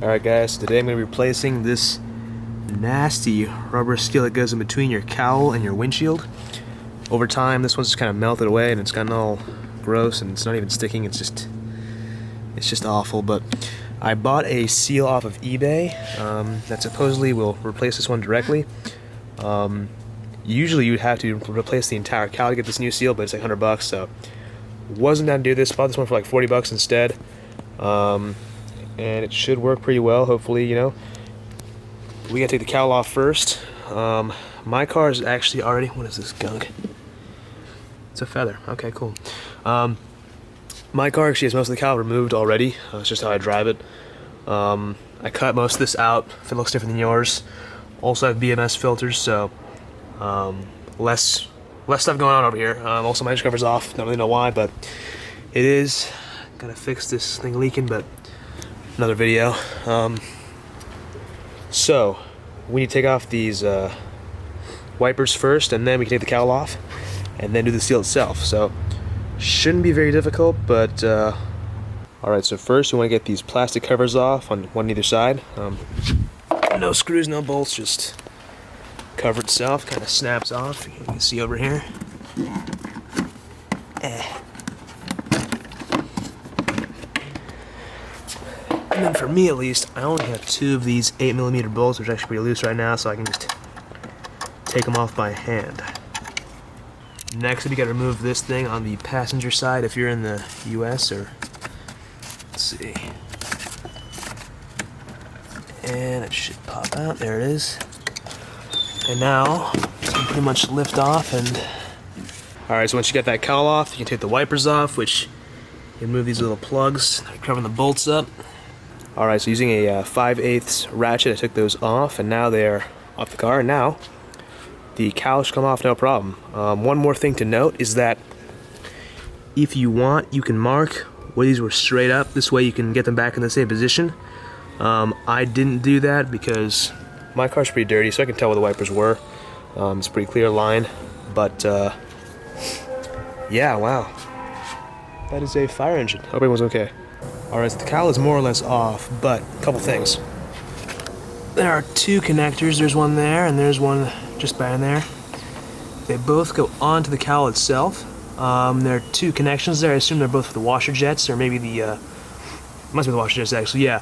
Alright guys, today I'm going to be replacing this nasty rubber seal that goes in between your cowl and your windshield. Over time this one's just kind of melted away and it's gotten all gross and it's not even sticking, it's just awful. But I bought a seal off of eBay that supposedly will replace this one directly. Usually you'd have to replace the entire cowl to get this new seal, but it's like $100, so wasn't down to do this. Bought this one for like $40 instead. And it should work pretty well, hopefully, you know. We gotta take the cowl off first. My car is actually already, what is this gunk? It's a feather, okay, cool. My car actually has most of the cowl removed already. It's just how I drive it. I cut most of this out if it looks different than yours. Also have BMS filters, so less stuff going on over here. Also my edge cover's off, don't really know why, but it is. Gotta fix this thing leaking, but another video. So we need to take off these wipers first, and then we can take the cowl off and then do the seal itself. So shouldn't be very difficult, but alright, so first we want to get these plastic covers off on one either side. No screws, no bolts, just cover itself, kind of snaps off. You can see over here. And then for me at least, I only have 2 of these 8mm bolts, which are actually pretty loose right now, so I can just take them off by hand. Next, we got to remove this thing on the passenger side if you're in the US, or let's see. And it should pop out, there it is. And now, you can pretty much lift off and... Alright, so once you get that cowl off, you can take the wipers off, which you remove these little plugs, covering the bolts up. Alright, so using a 5/8 ratchet, I took those off, and now they're off the car. And now, the cowl should come off no problem. One more thing to note is that if you want, you can mark where these were straight up. This way you can get them back in the same position. I didn't do that because my car's pretty dirty, so I can tell where the wipers were. It's a pretty clear line, but yeah, wow. That is a fire engine. Hope everyone's okay. Alright, so the cowl is more or less off, but a couple things. There are 2 connectors. There's one there, and there's one just by in there. They both go onto the cowl itself. There are 2 connections there. I assume they're both for the washer jets, or maybe the, must be the washer jets actually, yeah.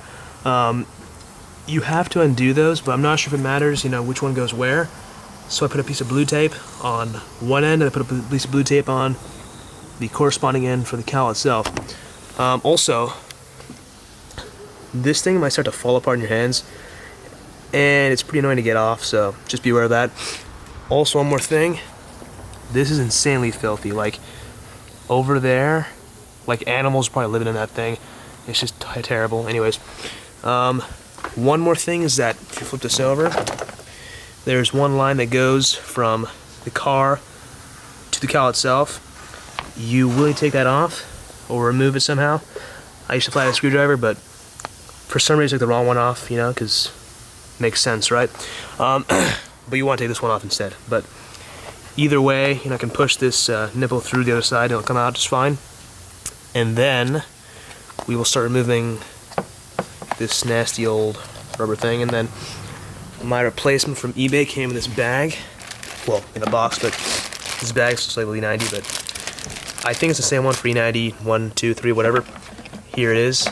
You have to undo those, but I'm not sure if it matters, you know, which one goes where. So I put a piece of blue tape on one end, and I put a piece of blue tape on the corresponding end for the cowl itself. Also, this thing might start to fall apart in your hands, and it's pretty annoying to get off, so just be aware of that. Also, one more thing, this is insanely filthy. Like, over there, like animals probably living in that thing. It's just terrible. Anyways, one more thing is that if you flip this over, there's one line that goes from the car to the cowl itself. You will take that off or remove it somehow. I used to apply a screwdriver, but for some reason I took the wrong one off, you know, because makes sense, right? But you want to take this one off instead. But either way, you know, I can push this nipple through the other side and it'll come out just fine. And then we will start removing this nasty old rubber thing. And then my replacement from eBay came in this bag. Well, in a box, but this bag is labeled E90, but I think it's the same one for E90, 1, 2, 3, whatever. Here it is.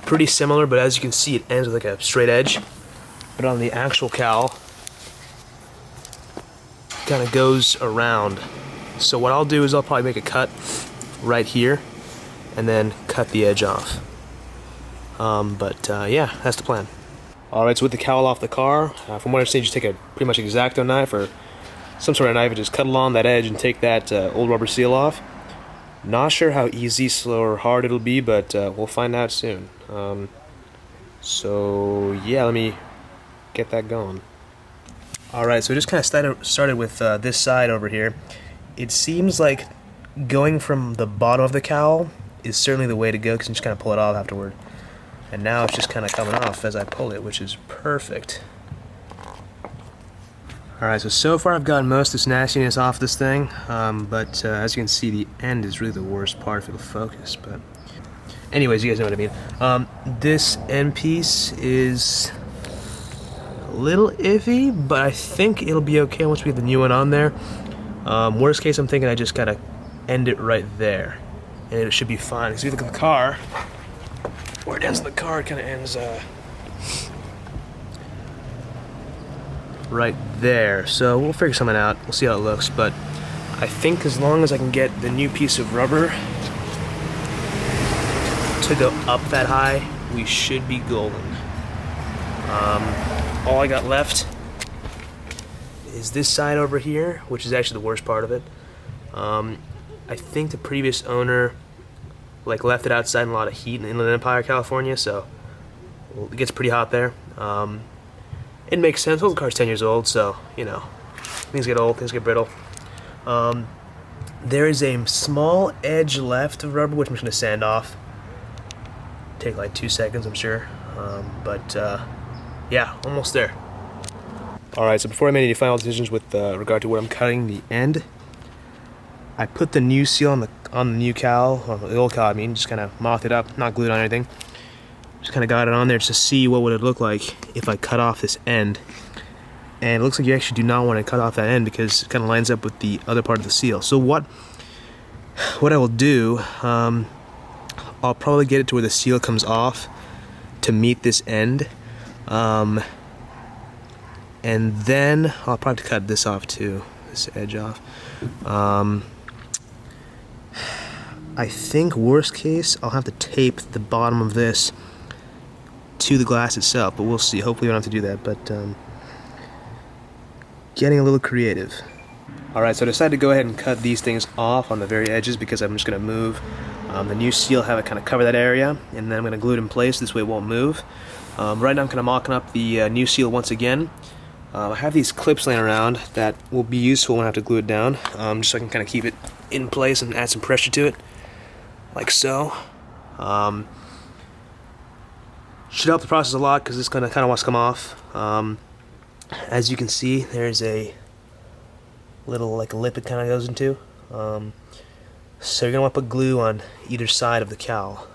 Pretty similar, but as you can see, it ends with like a straight edge. But on the actual cowl, it kind of goes around. So what I'll do is I'll probably make a cut right here, and then cut the edge off. Yeah, that's the plan. Alright, so with the cowl off the car, from what I understand, you just take a pretty much X-Acto knife or some sort of knife and just cut along that edge and take that old rubber seal off. Not sure how easy, slow, or hard it'll be, but we'll find out soon. So yeah, let me get that going. Alright, so just kind of started with this side over here. It seems like going from the bottom of the cowl is certainly the way to go, because you just kind of pull it off afterward. And now it's just kind of coming off as I pull it, which is perfect. Alright, so far I've gotten most of this nastiness off this thing, but as you can see, the end is really the worst part if it'll focus. But Anyways, you guys know what I mean. This end piece is a little iffy, but I think it'll be okay once we get the new one on there. Worst case, I'm thinking I just gotta end it right there, and it should be fine. Because if you look at the car, where it ends in the car, it kind of ends right there. So we'll figure something out. We'll see how it looks, but I think as long as I can get the new piece of rubber to go up that high, we should be golden. All I got left is this side over here, which is actually the worst part of it. I think the previous owner left it outside in a lot of heat in Inland Empire, California, so it gets pretty hot there. It makes sense. Well, the car's 10 years old, so you know, things get old, things get brittle. There is a small edge left of rubber, which I'm just gonna sand off. Take like 2 seconds, I'm sure. Yeah, almost there. Alright, so before I made any final decisions with regard to where I'm cutting the end, I put the new seal on the new cowl, or the old cowl I mean, just kind of mouthed it up, not glued on anything. Just kind of got it on there just to see what would it look like if I cut off this end. And it looks like you actually do not want to cut off that end because it kind of lines up with the other part of the seal. So what I will do, I'll probably get it to where the seal comes off to meet this end. And then I'll probably cut this off too, this edge off. I think worst case, I'll have to tape the bottom of this to the glass itself, but we'll see. Hopefully we don't have to do that, but getting a little creative. Alright, so I decided to go ahead and cut these things off on the very edges because I'm just going to move the new seal, have it kind of cover that area, and then I'm going to glue it in place. This way it won't move. Right now I'm kind of mocking up the new seal once again. I have these clips laying around that will be useful when I have to glue it down, just so I can kind of keep it in place and add some pressure to it, like so. Should help the process a lot because this kind of wants to come off. As you can see, there's a little lip it kind of goes into. So you're gonna want to put glue on either side of the cowl,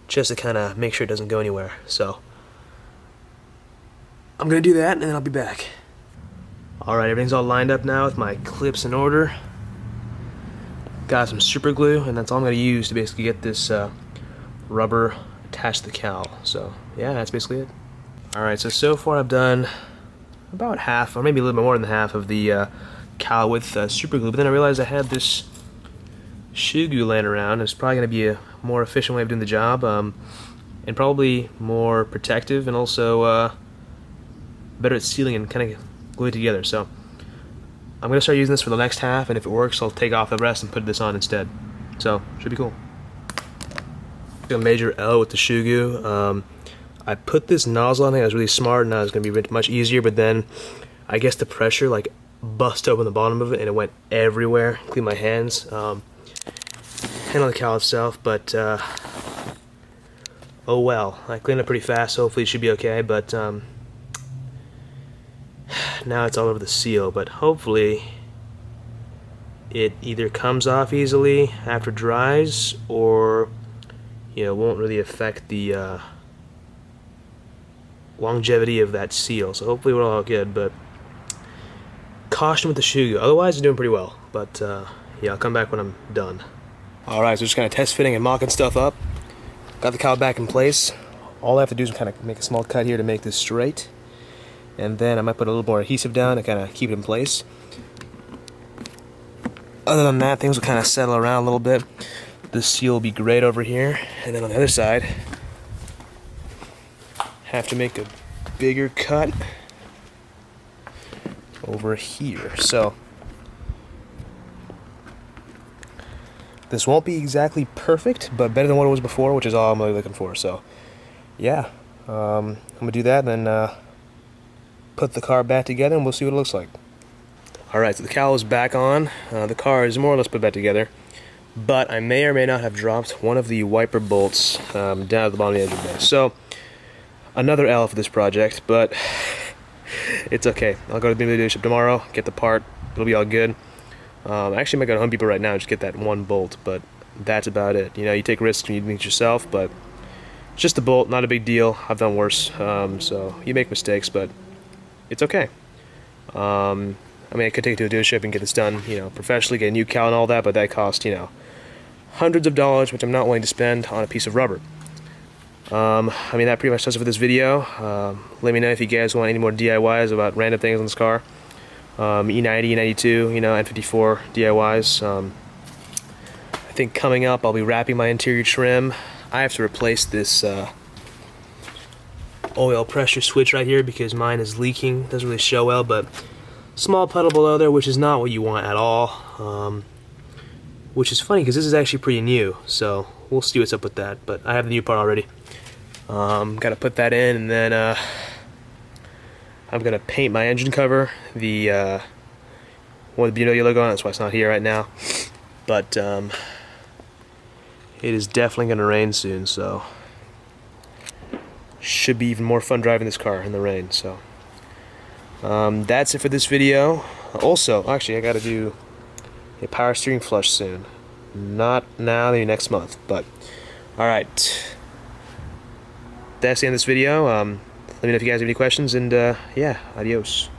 just to kind of make sure it doesn't go anywhere. So I'm gonna do that, and then I'll be back. All right, everything's all lined up now with my clips in order. Got some super glue, and that's all I'm gonna use to basically get this rubber attached to the cowl. So yeah, that's basically it. Alright, so far I've done about half, or maybe a little bit more than half of the cowl with super glue, but then I realized I had this shoe glue laying around. It's probably going to be a more efficient way of doing the job, and probably more protective, and also better at sealing and kind of glue it together. So I'm going to start using this for the next half, and if it works I'll take off the rest and put this on instead. So, should be cool. A major L with the shoe glue. I put this nozzle on. I think I was really smart, and it was going to be much easier, but then I guess the pressure bust open the bottom of it and it went everywhere, including my hands, and on the cowl itself. But oh well, I cleaned it pretty fast, so hopefully it should be okay. But now it's all over the seal, but hopefully it either comes off easily after it dries, or won't really affect the longevity of that seal. So hopefully we're all good, but caution with the shoe glue. Otherwise it's doing pretty well, but yeah, I'll come back when I'm done. Alright, so just kind of test fitting and mocking stuff up. Got the cowl back in place. All I have to do is kind of make a small cut here to make this straight, and then I might put a little more adhesive down to kind of keep it in place. Other than that, things will kind of settle around a little bit. The seal will be great over here, and then on the other side have to make a bigger cut over here. So this won't be exactly perfect, but better than what it was before, which is all I'm really looking for. So yeah, I'm gonna do that, and then put the car back together, and we'll see what it looks like. Alright, so the cowl is back on. The car is more or less put back together, but I may or may not have dropped one of the wiper bolts down at the bottom of the edge of this. So another L for this project, but it's okay. I'll go to the BMW dealership tomorrow, get the part, it'll be all good. I actually might go to Home Depot right now and just get that one bolt, but that's about it. You know, you take risks when you do things yourself, but it's just a bolt, not a big deal. I've done worse, so you make mistakes, but it's okay. I mean, I could take it to a dealership and get this done, you know, professionally, get a new cowl and all that, but that cost, you know, hundreds of dollars, which I'm not willing to spend on a piece of rubber. I mean, that pretty much does it for this video. Let me know if you guys want any more DIYs about random things on this car. E90, E92, you know, N54 DIYs. I think coming up, I'll be wrapping my interior trim. I have to replace this oil pressure switch right here because mine is leaking. Doesn't really show well, but small puddle below there, which is not what you want at all. Which is funny because this is actually pretty new, so we'll see what's up with that. But I have the new part already. Got to put that in, and then I'm gonna paint my engine cover. The one with the BMW logo on it. That's why it's not here right now. But it is definitely gonna rain soon, so should be even more fun driving this car in the rain. So that's it for this video. Also, actually, I got to do a power steering flush soon. Not now, maybe next month. But all right, that's the end of this video. Let me know if you guys have any questions, and yeah, adios.